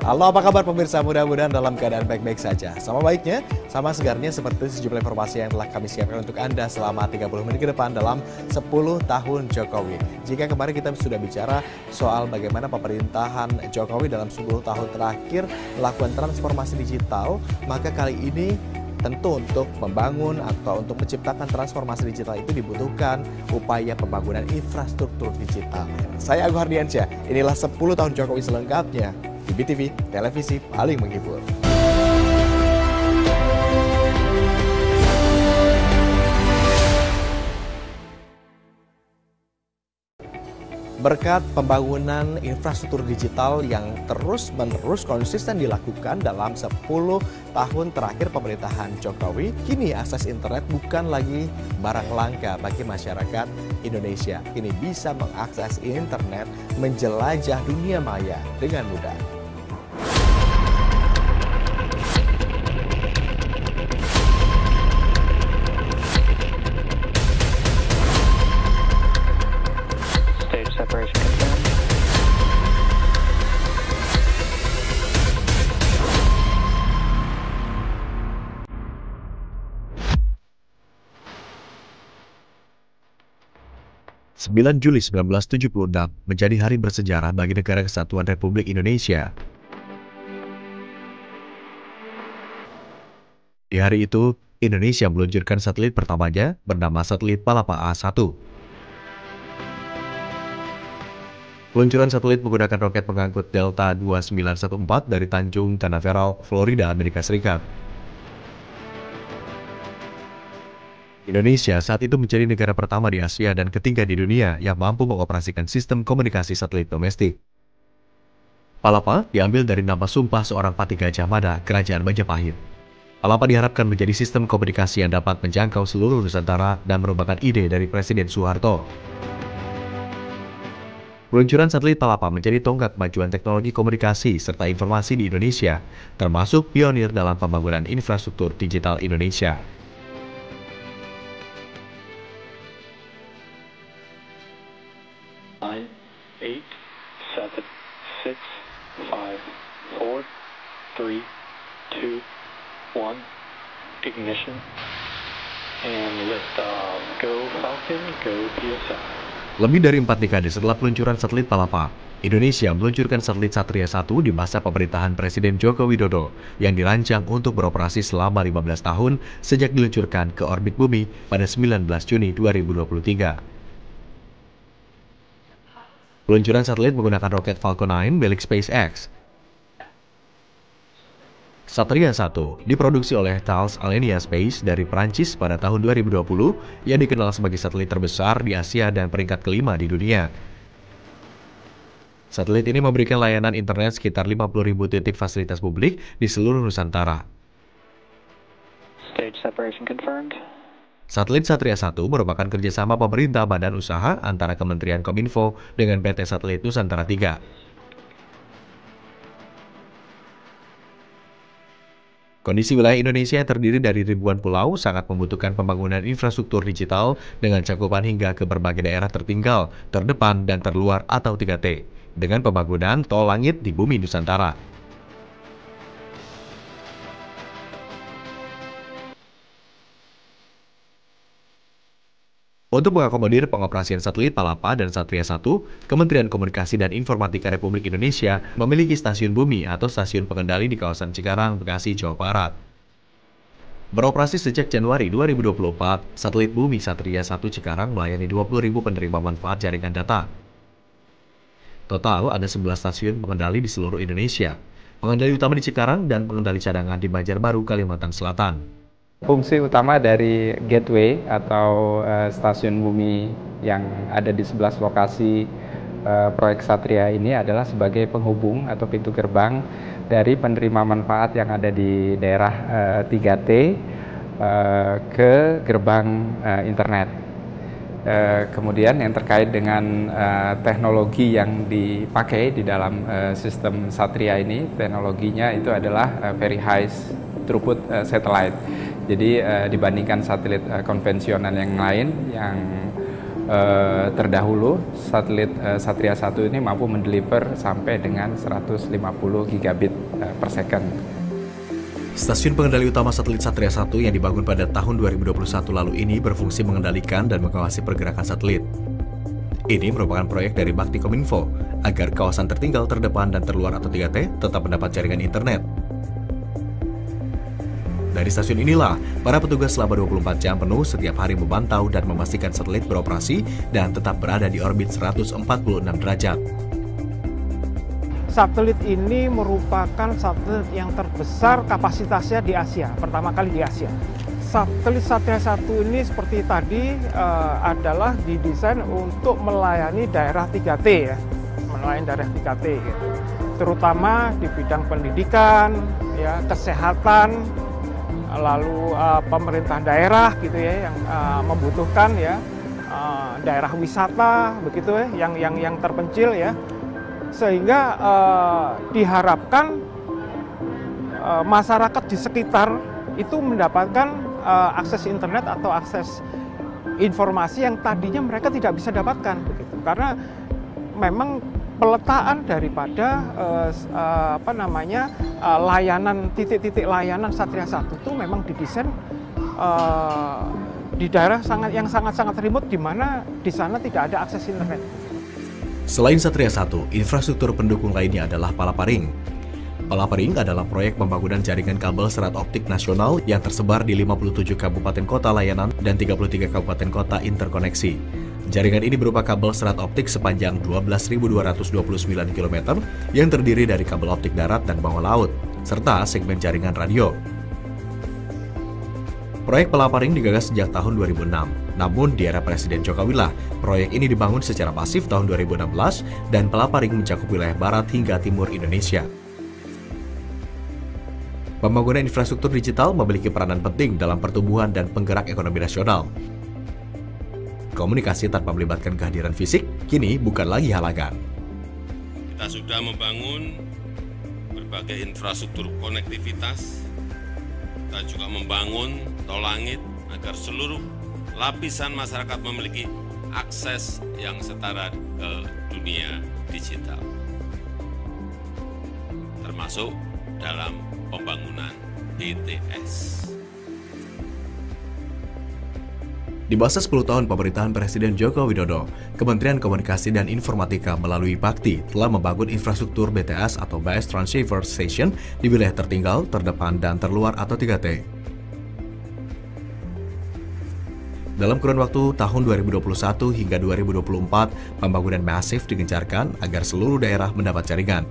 Halo, apa kabar pemirsa? Mudah-mudahan dalam keadaan baik-baik saja. Sama baiknya, sama segarnya seperti sejumlah informasi yang telah kami siapkan untuk Anda selama 30 menit ke depan dalam 10 tahun Jokowi. Jika kemarin kita sudah bicara soal bagaimana pemerintahan Jokowi dalam 10 tahun terakhir melakukan transformasi digital, maka kali ini tentu untuk membangun atau untuk menciptakan transformasi digital itu dibutuhkan upaya pembangunan infrastruktur digital. Saya Agung Hardiansyah, inilah 10 tahun Jokowi selengkapnya di BTV, televisi paling menghibur. Berkat pembangunan infrastruktur digital yang terus-menerus konsisten dilakukan dalam 10 tahun terakhir pemerintahan Jokowi, kini akses internet bukan lagi barang langka bagi masyarakat Indonesia. Kini bisa mengakses internet, menjelajah dunia maya dengan mudah. Separation confirmed. Juli 1976 menjadi hari bersejarah bagi Negara Kesatuan Republik Indonesia. Di hari itu, Indonesia meluncurkan satelit pertamanya bernama satelit Palapa A1. Peluncuran satelit menggunakan roket pengangkut Delta 2914 dari Tanjung Canaveral, Florida, Amerika Serikat. Indonesia saat itu menjadi negara pertama di Asia dan ketiga di dunia yang mampu mengoperasikan sistem komunikasi satelit domestik. Palapa diambil dari nama sumpah seorang patih Gajah Mada, Kerajaan Majapahit. Palapa diharapkan menjadi sistem komunikasi yang dapat menjangkau seluruh Nusantara dan merupakan ide dari Presiden Soeharto. Peluncuran satelit Palapa menjadi tonggak kemajuan teknologi komunikasi serta informasi di Indonesia, termasuk pionir dalam pembangunan infrastruktur digital Indonesia. Nine, 8, 7, 6, 5, 4, 3, 2, 1, ignition, and liftoff. Go Falcon, go PSI. Lebih dari 4 dekade setelah peluncuran satelit Palapa, Indonesia meluncurkan satelit Satria 1 di masa pemerintahan Presiden Joko Widodo yang dirancang untuk beroperasi selama 15 tahun sejak diluncurkan ke orbit bumi pada 19 Juni 2023. Peluncuran satelit menggunakan roket Falcon 9 milik SpaceX. Satria 1 diproduksi oleh Thales Alenia Space dari Prancis pada tahun 2020 yang dikenal sebagai satelit terbesar di Asia dan peringkat kelima di dunia. Satelit ini memberikan layanan internet sekitar 50.000 titik fasilitas publik di seluruh Nusantara. Stage separation confirmed. Satelit Satria 1 merupakan kerjasama pemerintah badan usaha antara Kementerian Kominfo dengan PT Satelit Nusantara 3. Kondisi wilayah Indonesia yang terdiri dari ribuan pulau sangat membutuhkan pembangunan infrastruktur digital dengan cakupan hingga ke berbagai daerah tertinggal, terdepan, dan terluar atau 3T, dengan pembangunan tol langit di bumi Nusantara. Untuk mengakomodir pengoperasian satelit Palapa dan Satria 1, Kementerian Komunikasi dan Informatika Republik Indonesia memiliki stasiun bumi atau stasiun pengendali di kawasan Cikarang, Bekasi, Jawa Barat. Beroperasi sejak Januari 2024, satelit bumi Satria 1 Cikarang melayani 20.000 penerima manfaat jaringan data. Total ada 11 stasiun pengendali di seluruh Indonesia, pengendali utama di Cikarang dan pengendali cadangan di Banjarbaru, Kalimantan Selatan. Fungsi utama dari gateway atau stasiun bumi yang ada di 11 lokasi proyek Satria ini adalah sebagai penghubung atau pintu gerbang dari penerima manfaat yang ada di daerah 3T ke gerbang internet. Kemudian yang terkait dengan teknologi yang dipakai di dalam sistem Satria ini, teknologinya itu adalah very high throughput satellite. Jadi dibandingkan satelit konvensional yang lain yang terdahulu satelit Satria 1 ini mampu mendeliver sampai dengan 150 gigabit per second. Stasiun pengendali utama satelit Satria 1 yang dibangun pada tahun 2021 lalu ini berfungsi mengendalikan dan mengawasi pergerakan satelit. Ini merupakan proyek dari Bakti Kominfo agar kawasan tertinggal, terdepan, dan terluar atau 3T tetap mendapat jaringan internet. Dari stasiun inilah, para petugas selama 24 jam penuh setiap hari memantau dan memastikan satelit beroperasi dan tetap berada di orbit 146 derajat. Satelit ini merupakan satelit yang terbesar kapasitasnya di Asia, pertama kali di Asia. Satelit Satria 1 ini seperti tadi adalah didesain untuk melayani daerah 3T ya, melayani daerah 3T gitu. Terutama di bidang pendidikan, ya, kesehatan, lalu pemerintah daerah gitu ya yang membutuhkan ya, daerah wisata begitu ya yang terpencil ya. Sehingga diharapkan masyarakat di sekitar itu mendapatkan akses internet atau akses informasi yang tadinya mereka tidak bisa dapatkan begitu. Karena memang peletaan daripada layanan titik-titik layanan Satria 1 itu memang didesain di daerah yang sangat-sangat remote, di mana di sana tidak ada akses internet. Selain Satria 1, infrastruktur pendukung lainnya adalah Palaparing. Palaparing adalah proyek pembangunan jaringan kabel serat optik nasional yang tersebar di 57 kabupaten kota layanan dan 33 kabupaten kota interkoneksi. Jaringan ini berupa kabel serat optik sepanjang 12.229 km yang terdiri dari kabel optik darat dan bawah laut, serta segmen jaringan radio. Proyek Palaparing digagas sejak tahun 2006, namun di era Presiden Jokowi lah, proyek ini dibangun secara pasif tahun 2016 dan Palaparing mencakup wilayah barat hingga timur Indonesia. Pembangunan infrastruktur digital memiliki peranan penting dalam pertumbuhan dan penggerak ekonomi nasional. Komunikasi tanpa melibatkan kehadiran fisik kini bukan lagi halangan. Kita sudah membangun berbagai infrastruktur konektivitas. Kita juga membangun tol langit agar seluruh lapisan masyarakat memiliki akses yang setara ke dunia digital, termasuk dalam pembangunan BTS. Di masa 10 tahun pemerintahan Presiden Joko Widodo, Kementerian Komunikasi dan Informatika melalui Bakti telah membangun infrastruktur BTS atau Base Transceiver Station di wilayah tertinggal, terdepan, dan terluar atau 3T. Dalam kurun waktu tahun 2021 hingga 2024, pembangunan masif digencarkan agar seluruh daerah mendapat jaringan.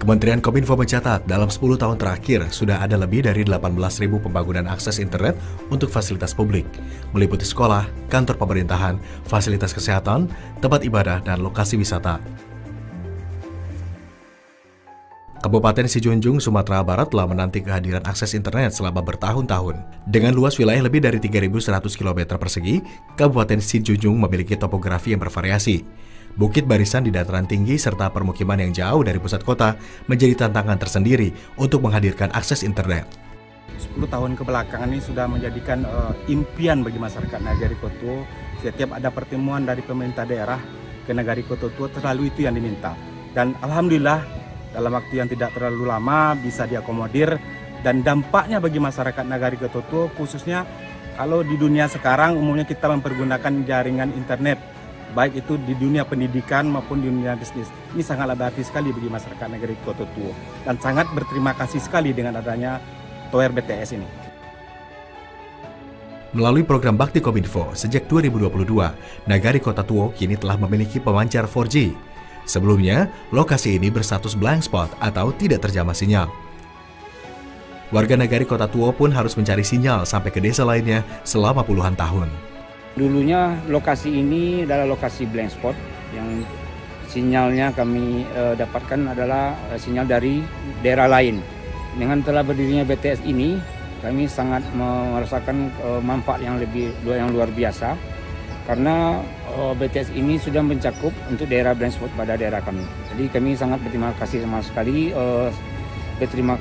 Kementerian Kominfo mencatat dalam 10 tahun terakhir sudah ada lebih dari 18.000 pembangunan akses internet untuk fasilitas publik, meliputi sekolah, kantor pemerintahan, fasilitas kesehatan, tempat ibadah, dan lokasi wisata. Kabupaten Sijunjung, Sumatera Barat telah menanti kehadiran akses internet selama bertahun-tahun. Dengan luas wilayah lebih dari 3.100 km persegi, Kabupaten Sijunjung memiliki topografi yang bervariasi. Bukit barisan di dataran tinggi serta permukiman yang jauh dari pusat kota menjadi tantangan tersendiri untuk menghadirkan akses internet. 10 tahun kebelakangan ini sudah menjadikan impian bagi masyarakat Nagari Kotuo. Setiap ada pertemuan dari pemerintah daerah ke Nagari Kotuo selalu itu yang diminta. Dan alhamdulillah dalam waktu yang tidak terlalu lama bisa diakomodir, dan dampaknya bagi masyarakat Nagari Kotuo khususnya kalau di dunia sekarang umumnya kita mempergunakan jaringan internet, baik itu di dunia pendidikan maupun di dunia bisnis. Ini sangatlah berarti sekali bagi masyarakat Nagari Kotuo dan sangat berterima kasih sekali dengan adanya tower BTS ini. Melalui program Bakti Kominfo, sejak 2022, Nagari Kota Tuo kini telah memiliki pemancar 4G. Sebelumnya, lokasi ini berstatus blank spot atau tidak terjamah sinyal. Warga Nagari Kota Tuo pun harus mencari sinyal sampai ke desa lainnya selama puluhan tahun. Dulunya lokasi ini adalah lokasi blank spot yang sinyalnya kami dapatkan adalah sinyal dari daerah lain. Dengan telah berdirinya BTS ini, kami sangat merasakan manfaat yang luar biasa karena BTS ini sudah mencakup untuk daerah blank spot pada daerah kami. Jadi kami sangat berterima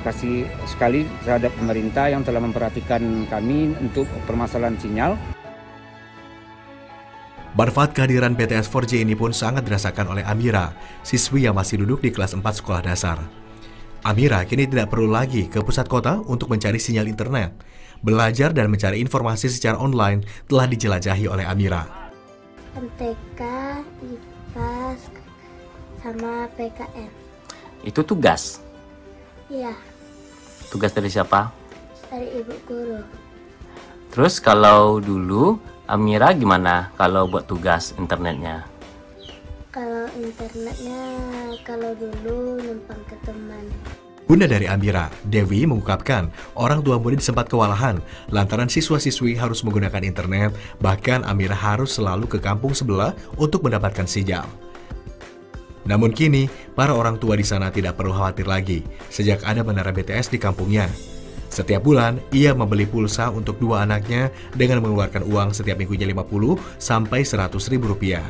kasih sekali terhadap pemerintah yang telah memperhatikan kami untuk permasalahan sinyal. Manfaat kehadiran BTS 4G ini pun sangat dirasakan oleh Amira, siswi yang masih duduk di kelas 4 sekolah dasar. Amira kini tidak perlu lagi ke pusat kota untuk mencari sinyal internet. Belajar dan mencari informasi secara online telah dijelajahi oleh Amira. MTK, IPAS, sama PKM. Itu tugas? Iya. Tugas dari siapa? Dari ibu guru. Terus kalau dulu Amira gimana kalau buat tugas internetnya? Kalau internetnya, kalau dulu numpang ke teman. Bunda dari Amira, Dewi, mengungkapkan orang tua murid sempat kewalahan lantaran siswa-siswi harus menggunakan internet, bahkan Amira harus selalu ke kampung sebelah untuk mendapatkan sinyal. Namun kini, para orang tua di sana tidak perlu khawatir lagi sejak ada menara BTS di kampungnya. Setiap bulan, ia membeli pulsa untuk 2 anaknya dengan mengeluarkan uang setiap minggunya 50 sampai 100 ribu rupiah.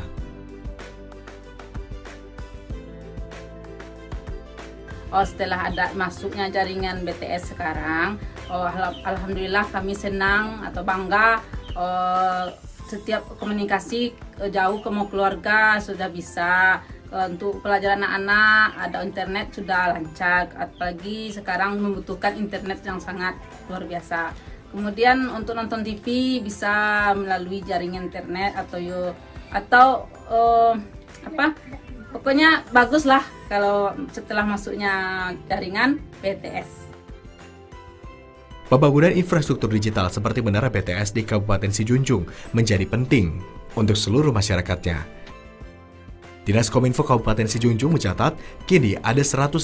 Setelah ada masuknya jaringan BTS sekarang, alhamdulillah kami senang atau bangga. Setiap komunikasi jauh ke keluarga sudah bisa. Untuk pelajaran anak-anak ada internet sudah lancar, apalagi sekarang membutuhkan internet yang sangat luar biasa. Kemudian untuk nonton TV bisa melalui jaringan internet pokoknya bagus lah kalau setelah masuknya jaringan BTS. Pembangunan infrastruktur digital seperti menara BTS di Kabupaten Sijunjung menjadi penting untuk seluruh masyarakatnya. Dinas Kominfo Kabupaten Sijunjung mencatat, kini ada 115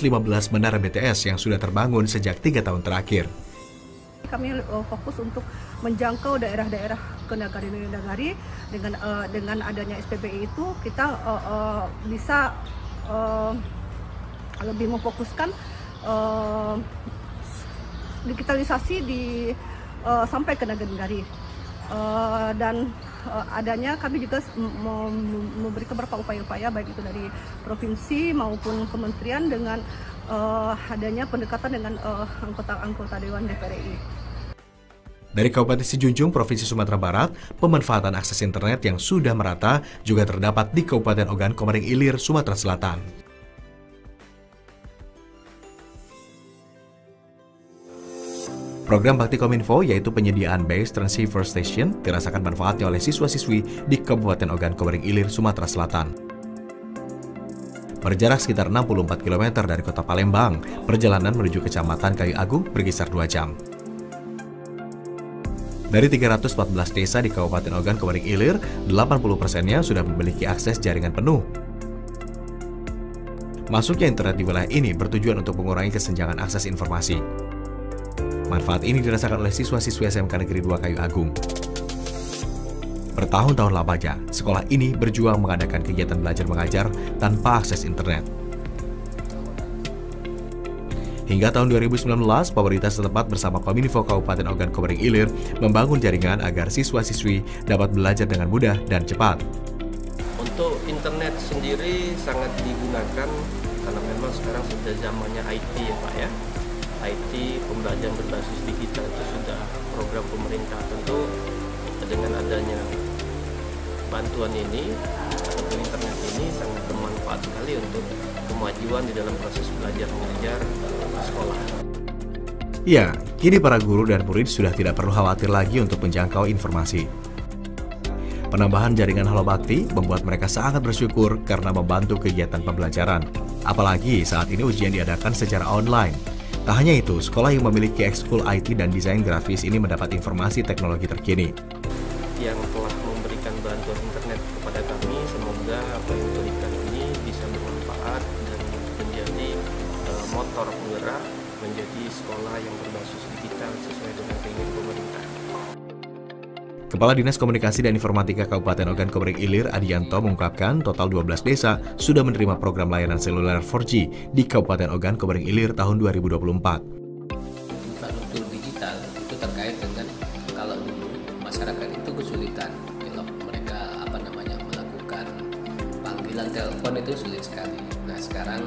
menara BTS yang sudah terbangun sejak 3 tahun terakhir. Kami fokus untuk menjangkau daerah-daerah ke nagari-nagari dengan adanya SPBI itu kita bisa lebih memfokuskan digitalisasi sampai ke nagari-nagari. Dan adanya kami juga memberikan beberapa upaya-upaya baik itu dari provinsi maupun kementerian dengan adanya pendekatan dengan anggota Dewan DPR RI. Dari Kabupaten Sijunjung, Provinsi Sumatera Barat, pemanfaatan akses internet yang sudah merata juga terdapat di Kabupaten Ogan Komering Ilir, Sumatera Selatan. Program Bakti Kominfo yaitu penyediaan base transceiver station dirasakan manfaatnya oleh siswa-siswi di Kabupaten Ogan Komering Ilir, Sumatera Selatan. Berjarak sekitar 64 km dari kota Palembang, perjalanan menuju Kecamatan Kayu Agung berkisar 2 jam. Dari 314 desa di Kabupaten Ogan Komering Ilir, 80%-nya sudah memiliki akses jaringan penuh. Masuknya internet di wilayah ini bertujuan untuk mengurangi kesenjangan akses informasi. Manfaat ini dirasakan oleh siswa-siswi SMK Negeri 2 Kayu Agung. Bertahun-tahun lamanya, sekolah ini berjuang mengadakan kegiatan belajar mengajar tanpa akses internet. Hingga tahun 2019, pemerintah setempat bersama Kominfo Kabupaten Ogan Komering Ilir membangun jaringan agar siswa-siswi dapat belajar dengan mudah dan cepat. Untuk internet sendiri sangat digunakan karena memang sekarang sudah zamannya IT ya Pak ya. IT, pembelajaran berbasis digital itu sudah program pemerintah. Tentu dengan adanya bantuan ini atau internet ini sangat bermanfaat sekali untuk kemajuan di dalam proses belajar mengajar sekolah. Ya, kini para guru dan murid sudah tidak perlu khawatir lagi untuk menjangkau informasi. Penambahan jaringan Halo Bakti membuat mereka sangat bersyukur karena membantu kegiatan pembelajaran. Apalagi saat ini ujian diadakan secara online. Tak hanya itu, sekolah yang memiliki ekskul IT dan desain grafis ini mendapat informasi teknologi terkini. Yang telah memberikan bantuan internet kepada kami, semoga apa yang diberikan ini bisa bermanfaat dan menjadi motor penggerak menjadi sekolah yang berbasis digital sesuai dengan keinginan pemerintah. Kepala Dinas Komunikasi dan Informatika Kabupaten Ogan Komering Ilir, Adianto, mengungkapkan total 12 desa sudah menerima program layanan seluler 4G di Kabupaten Ogan Komering Ilir tahun 2024. Infrastruktur digital itu terkait dengan kalau dulu masyarakat itu kesulitan kalau mereka melakukan panggilan telepon itu sulit sekali. Nah sekarang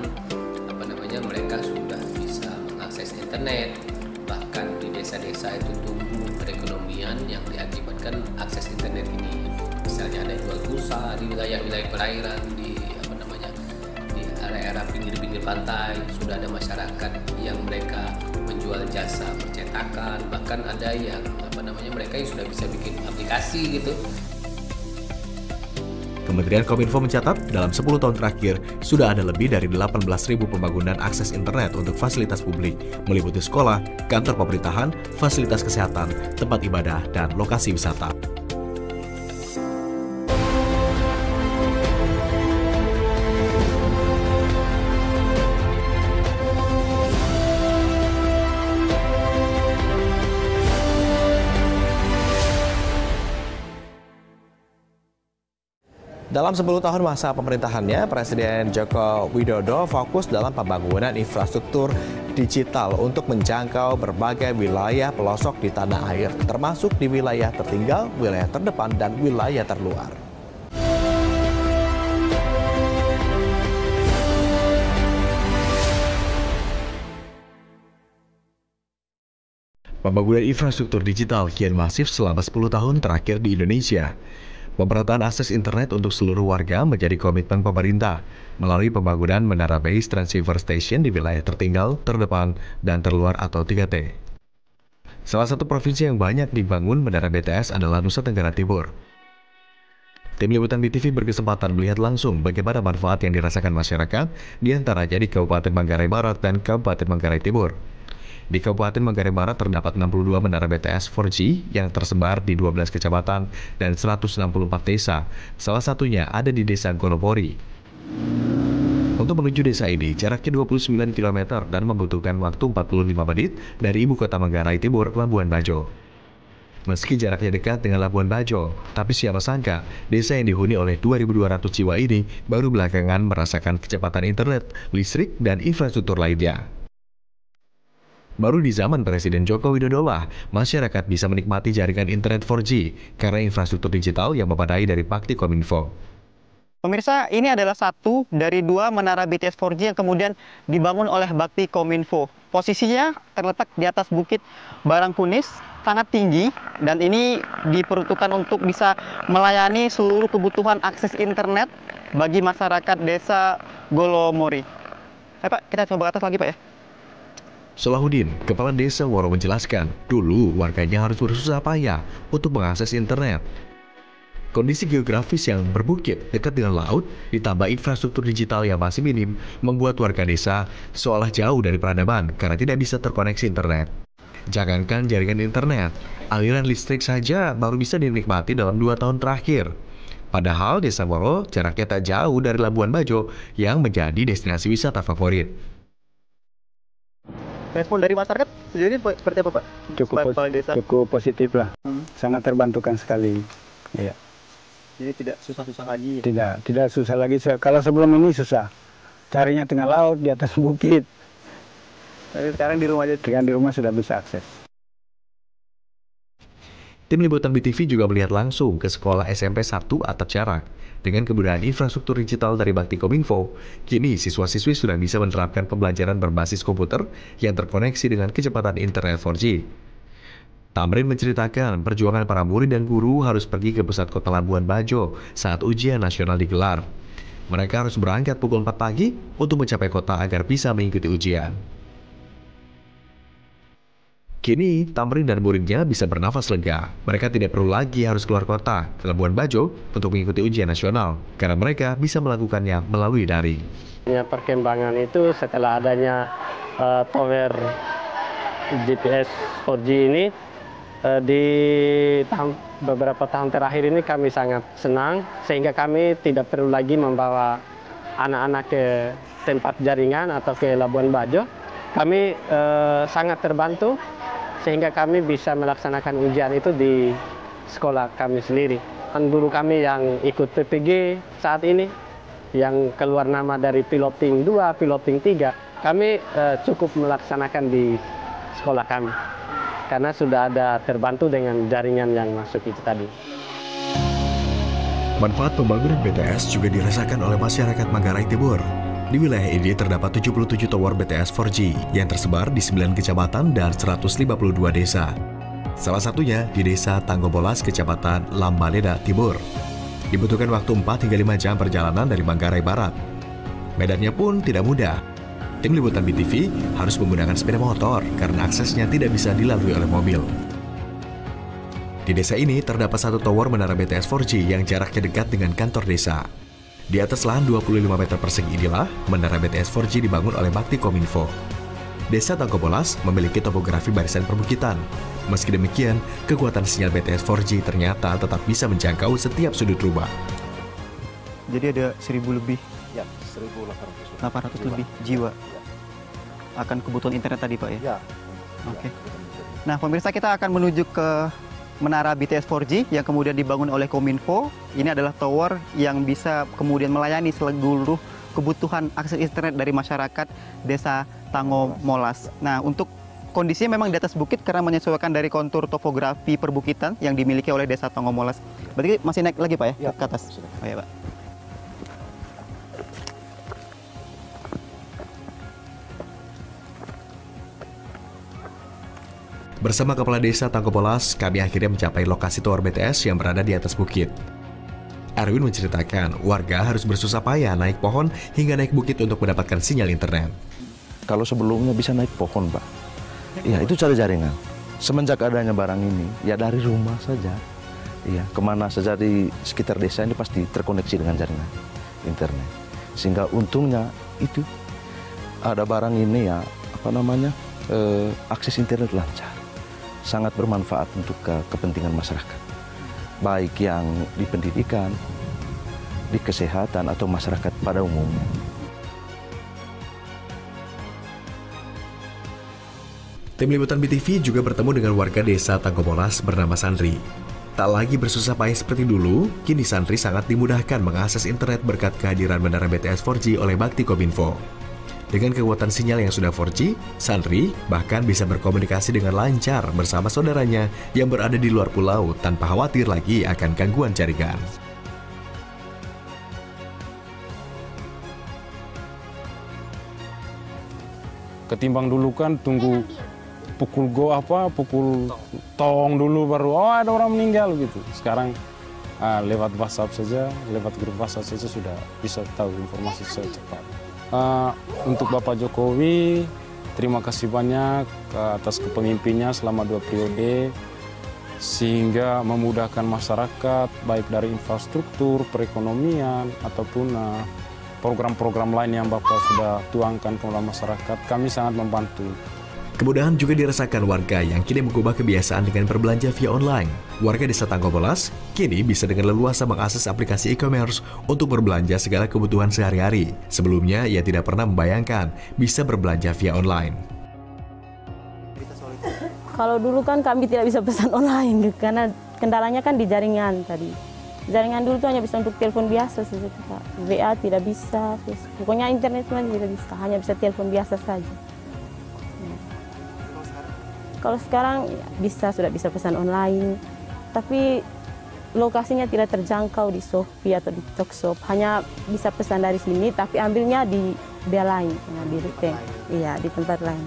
mereka sudah bisa mengakses internet, bahkan di desa-desa itu tumbuh perekonomian yang diakibatkan akses internet ini. Misalnya ada jual pulsa usaha di wilayah-wilayah perairan, di area-area pinggir-pinggir pantai. Sudah ada masyarakat yang mereka menjual jasa percetakan, bahkan ada yang mereka yang sudah bisa bikin aplikasi gitu. Kementerian Kominfo mencatat dalam 10 tahun terakhir sudah ada lebih dari 18.000 pembangunan akses internet untuk fasilitas publik, meliputi sekolah, kantor pemerintahan, fasilitas kesehatan, tempat ibadah, dan lokasi wisata. Dalam 10 tahun masa pemerintahannya, Presiden Joko Widodo fokus dalam pembangunan infrastruktur digital untuk menjangkau berbagai wilayah pelosok di tanah air, termasuk di wilayah tertinggal, wilayah terdepan, dan wilayah terluar. Pembangunan infrastruktur digital kian masif selama 10 tahun terakhir di Indonesia. Pemerataan akses internet untuk seluruh warga menjadi komitmen pemerintah melalui pembangunan menara base transceiver station di wilayah tertinggal, terdepan, dan terluar atau 3T. Salah satu provinsi yang banyak dibangun menara BTS adalah Nusa Tenggara Timur. Tim Liputan BTV berkesempatan melihat langsung bagaimana manfaat yang dirasakan masyarakat di antaranya di Kabupaten Manggarai Barat dan Kabupaten Manggarai Timur. Di Kabupaten Manggarai Barat terdapat 62 menara BTS 4G yang tersebar di 12 kecamatan dan 164 desa. Salah satunya ada di Desa Golopori. Untuk menuju desa ini, jaraknya 29 km dan membutuhkan waktu 45 menit dari ibu kota Manggarai Timur, Labuan Bajo. Meski jaraknya dekat dengan Labuan Bajo, tapi siapa sangka desa yang dihuni oleh 2.200 jiwa ini baru belakangan merasakan kecepatan internet, listrik, dan infrastruktur lainnya. Baru di zaman Presiden Joko Widodo lah, masyarakat bisa menikmati jaringan internet 4G karena infrastruktur digital yang memadai dari Bakti Kominfo. Pemirsa, ini adalah satu dari 2 menara BTS 4G yang kemudian dibangun oleh Bakti Kominfo. Posisinya terletak di atas bukit Barangkunis, sangat tinggi, dan ini diperuntukkan untuk bisa melayani seluruh kebutuhan akses internet bagi masyarakat desa Golomori. Pak, kita coba ke atas lagi Pak ya. Solahuddin, Kepala Desa Woro menjelaskan, dulu warganya harus bersusah payah untuk mengakses internet. Kondisi geografis yang berbukit dekat dengan laut, ditambah infrastruktur digital yang masih minim, membuat warga desa seolah jauh dari peradaban karena tidak bisa terkoneksi internet. Jangankan jaringan internet, aliran listrik saja baru bisa dinikmati dalam 2 tahun terakhir. Padahal Desa Woro jaraknya tak jauh dari Labuan Bajo yang menjadi destinasi wisata favorit. Respon dari masyarakat sejauh ini seperti apa Pak? Cukup positif lah, sangat terbantukan sekali. Ya. Jadi tidak susah-susah lagi? Tidak susah lagi. Kalau sebelum ini susah, carinya tengah laut, di atas bukit. Tapi sekarang di rumah aja? Sekarang di rumah sudah bisa akses. Tim Liputan BTV juga melihat langsung ke sekolah SMP 1 Atap Jarak. Dengan kemudahan infrastruktur digital dari Bakti Kominfo, kini siswa-siswi sudah bisa menerapkan pembelajaran berbasis komputer yang terkoneksi dengan kecepatan internet 4G. Tamrin menceritakan perjuangan para murid dan guru harus pergi ke pusat kota Labuan Bajo saat ujian nasional digelar. Mereka harus berangkat pukul 4 pagi untuk mencapai kota agar bisa mengikuti ujian. Kini, Tamrin dan muridnya bisa bernafas lega. Mereka tidak perlu lagi harus keluar kota ke Labuan Bajo untuk mengikuti ujian nasional, karena mereka bisa melakukannya melalui daring. Perkembangan itu setelah adanya tower GPS 4G ini, di beberapa tahun terakhir ini kami sangat senang, sehingga kami tidak perlu lagi membawa anak-anak ke tempat jaringan atau ke Labuan Bajo. Kami sangat terbantu, sehingga kami bisa melaksanakan ujian itu di sekolah kami sendiri. Guru kami yang ikut PPG saat ini, yang keluar nama dari piloting 2, piloting 3, kami cukup melaksanakan di sekolah kami. Karena sudah ada terbantu dengan jaringan yang masuk itu tadi. Manfaat pembangunan BTS juga dirasakan oleh masyarakat Manggarai Timur. Di wilayah ini terdapat 77 tower BTS 4G yang tersebar di 9 kecamatan dan 152 desa. Salah satunya di Desa Tanggobolas, Kecamatan Lambaleda Timur. Dibutuhkan waktu 4 hingga 5 jam perjalanan dari Manggarai Barat. Medannya pun tidak mudah. Tim Liputan BTV harus menggunakan sepeda motor karena aksesnya tidak bisa dilalui oleh mobil. Di desa ini terdapat satu tower menara BTS 4G yang jaraknya dekat dengan kantor desa. Di atas lahan 25 meter persegi inilah menara BTS 4G dibangun oleh Bakti Kominfo. Desa Tangkobolas memiliki topografi barisan perbukitan. Meski demikian, kekuatan sinyal BTS 4G ternyata tetap bisa menjangkau setiap sudut rumah. Jadi ada 1.000 lebih. Ya, 1.800 lebih jiwa. Akan kebutuhan internet tadi, Pak ya? Ya. Oke. Nah, pemirsa, kita akan menuju ke menara BTS 4G yang kemudian dibangun oleh Kominfo. Ini adalah tower yang bisa kemudian melayani seluruh kebutuhan akses internet dari masyarakat Desa Tangomolas. Nah, untuk kondisinya memang di atas bukit karena menyesuaikan dari kontur topografi perbukitan yang dimiliki oleh Desa Tangomolas. Berarti masih naik lagi, Pak ya? Ke atas. Oh, ya, Pak. Bersama Kepala Desa Tangkobolas, kami akhirnya mencapai lokasi tower BTS yang berada di atas bukit. Erwin menceritakan, warga harus bersusah payah naik pohon hingga naik bukit untuk mendapatkan sinyal internet. Kalau sebelumnya bisa naik pohon, Pak. Iya, itu cari jaringan. Semenjak adanya barang ini, ya dari rumah saja. Iya, kemana saja di sekitar desa ini pasti terkoneksi dengan jaringan internet. Sehingga untungnya itu ada barang ini ya, akses internet lancar. Sangat bermanfaat untuk kepentingan masyarakat. Baik yang di pendidikan, di kesehatan, atau masyarakat pada umumnya. Tim Liputan BTV juga bertemu dengan warga desa Tangkobolas bernama Sandri. Tak lagi bersusah payah seperti dulu, kini Sandri sangat dimudahkan mengakses internet berkat kehadiran menara BTS 4G oleh Bakti Kominfo. Dengan kekuatan sinyal yang sudah 4G, Sandri bahkan bisa berkomunikasi dengan lancar bersama saudaranya yang berada di luar pulau tanpa khawatir lagi akan gangguan jaringan. Ketimbang dulu kan tunggu pukul tong dulu baru ada orang meninggal gitu. Sekarang lewat WhatsApp saja, lewat grup WhatsApp saja sudah bisa tahu informasi secepat. Untuk Bapak Jokowi, terima kasih banyak atas kepemimpinannya selama 2 periode, sehingga memudahkan masyarakat, baik dari infrastruktur, perekonomian, ataupun program-program lain yang Bapak sudah tuangkan ke masyarakat. Kami sangat membantu. Kemudahan juga dirasakan warga yang kini mengubah kebiasaan dengan berbelanja via online. Warga desa Tangkobolas kini bisa dengan leluasa mengakses aplikasi e-commerce untuk berbelanja segala kebutuhan sehari-hari. Sebelumnya, ia tidak pernah membayangkan bisa berbelanja via online. Kalau dulu kan kami tidak bisa pesan online, karena kendalanya kan di jaringan tadi. Jaringan dulu tuh hanya bisa untuk telepon biasa saja, WA tidak bisa, pokoknya internet semua tidak bisa, hanya bisa telepon biasa saja. Kalau sekarang ya sudah bisa pesan online, tapi lokasinya tidak terjangkau di Shopee atau di Tokshop. Hanya bisa pesan dari sini, tapi ambilnya di bea lain, di retail, iya di tempat lain.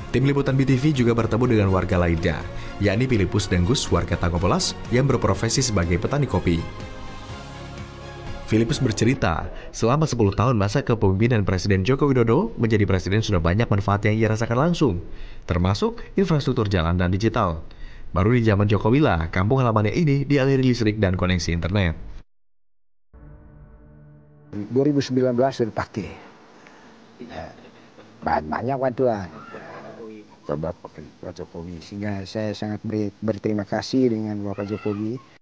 Tim Liputan BTV juga bertemu dengan warga lainnya, yakni Filipus Denggus, warga Tangkobolas yang berprofesi sebagai petani kopi. Filipus bercerita, selama 10 tahun masa kepemimpinan Presiden Joko Widodo menjadi presiden sudah banyak manfaat yang ia rasakan langsung, termasuk infrastruktur jalan dan digital. Baru di zaman Jokowi lah, kampung halamannya ini dialiri listrik dan koneksi internet. 2019 sudah pakai. Banyak bantuan. Pak Jokowi, sehingga saya sangat berterima kasih dengan Bapak Jokowi.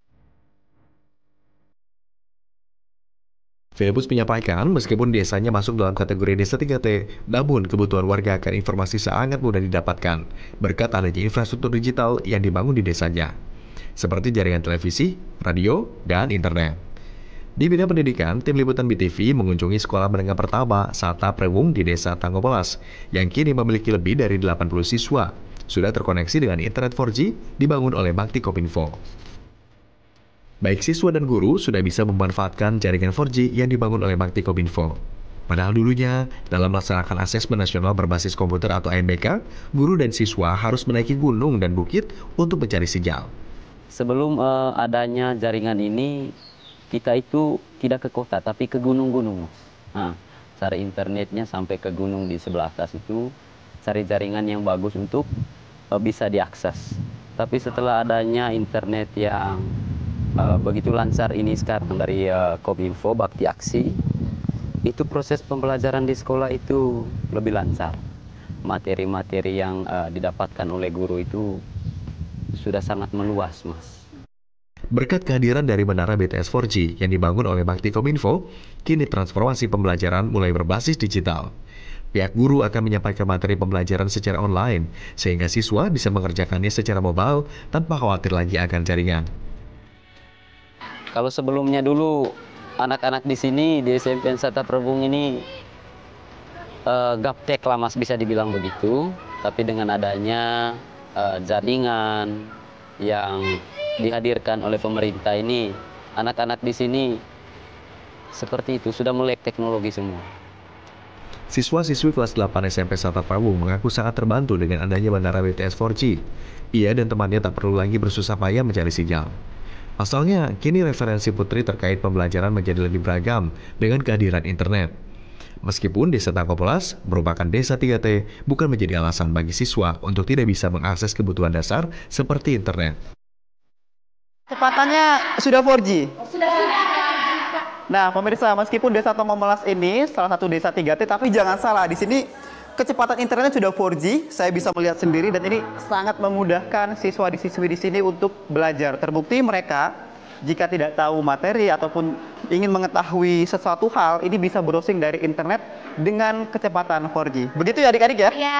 Filipus menyampaikan, meskipun desanya masuk dalam kategori desa 3T, namun kebutuhan warga akan informasi sangat mudah didapatkan berkat adanya infrastruktur digital yang dibangun di desanya, seperti jaringan televisi, radio, dan internet. Di bidang pendidikan, tim Liputan BTV mengunjungi sekolah menengah pertama Sata Prewung di desa Tangkobolas, yang kini memiliki lebih dari 80 siswa, sudah terkoneksi dengan internet 4G dibangun oleh Bakti Kominfo. Baik siswa dan guru sudah bisa memanfaatkan jaringan 4G yang dibangun oleh Bakti Kominfo. Padahal dulunya, dalam melaksanakan asesmen nasional berbasis komputer atau ANBK, guru dan siswa harus menaiki gunung dan bukit untuk mencari sinyal. sebelum adanya jaringan ini, kita itu tidak ke kota, tapi ke gunung-gunung. Nah, cari internetnya sampai ke gunung di sebelah atas itu, cari jaringan yang bagus untuk bisa diakses. Tapi setelah adanya internet yang begitu lancar ini sekarang dari Kominfo, Bakti Aksi, itu proses pembelajaran di sekolah itu lebih lancar. Materi-materi yang didapatkan oleh guru itu sudah sangat meluas, Mas. Berkat kehadiran dari menara BTS 4G yang dibangun oleh Bakti Kominfo, kini transformasi pembelajaran mulai berbasis digital. Pihak guru akan menyampaikan materi pembelajaran secara online, sehingga siswa bisa mengerjakannya secara mobile tanpa khawatir lagi akan jaringan. Kalau sebelumnya dulu, anak-anak di sini, di SMP Sata Perbung ini, gaptek lah Mas, bisa dibilang begitu. Tapi dengan adanya jaringan yang dihadirkan oleh pemerintah ini, anak-anak di sini seperti itu, sudah melek teknologi semua. Siswa-siswi kelas 8 SMP Sata Perbung mengaku sangat terbantu dengan adanya menara BTS 4G. Ia dan temannya tak perlu lagi bersusah payah mencari sinyal. Pasalnya, kini referensi Putri terkait pembelajaran menjadi lebih beragam dengan kehadiran internet. Meskipun Desa Tangkopelas merupakan desa 3T, bukan menjadi alasan bagi siswa untuk tidak bisa mengakses kebutuhan dasar seperti internet. Kecepatannya sudah 4G? Sudah. Nah, pemirsa, meskipun Desa Tangkopelas ini salah satu desa 3T, tapi jangan salah, di sini kecepatan internet sudah 4G. Saya bisa melihat sendiri dan ini sangat memudahkan siswa-siswi di sini untuk belajar. Terbukti mereka jika tidak tahu materi ataupun ingin mengetahui sesuatu hal, ini bisa browsing dari internet dengan kecepatan 4G. Begitu ya adik-adik ya? Ya.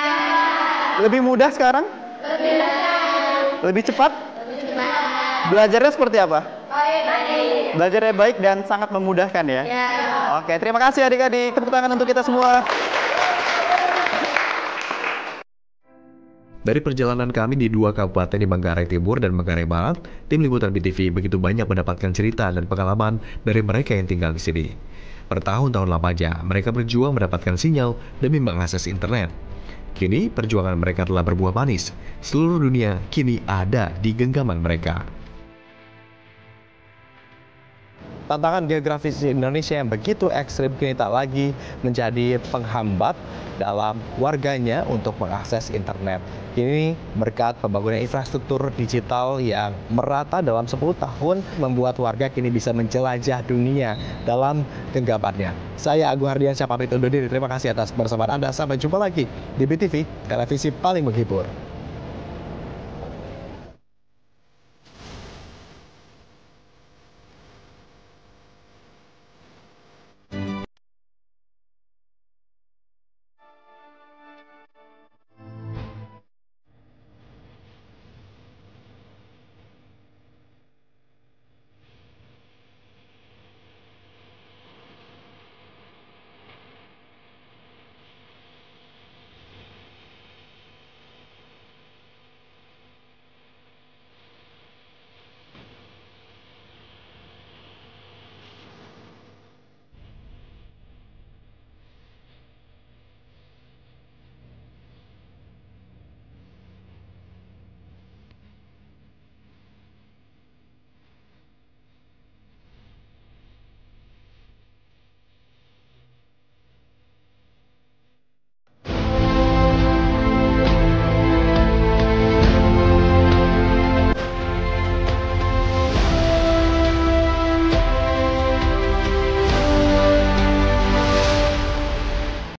Lebih mudah sekarang? Lebih mudah. Lebih cepat? Lebih cepat. Belajarnya seperti apa? Baik. Belajarnya baik dan sangat memudahkan ya? Ya. Oke, terima kasih adik-adik. Tepuk tangan untuk kita semua. Dari perjalanan kami di dua kabupaten di Manggarai Timur dan Manggarai Barat, tim Liputan BTV begitu banyak mendapatkan cerita dan pengalaman dari mereka yang tinggal di sini. Bertahun-tahun lamanya, mereka berjuang mendapatkan sinyal demi mengakses internet. Kini, perjuangan mereka telah berbuah manis. Seluruh dunia kini ada di genggaman mereka. Tantangan geografis Indonesia yang begitu ekstrim kini tak lagi menjadi penghambat dalam warganya untuk mengakses internet. Kini berkat pembangunan infrastruktur digital yang merata dalam 10 tahun membuat warga kini bisa menjelajah dunia dalam genggamannya. Saya Agung Hardiansyah pamit undur diri. Terima kasih atas kebersamaan Anda. Sampai jumpa lagi di BTV, televisi paling menghibur.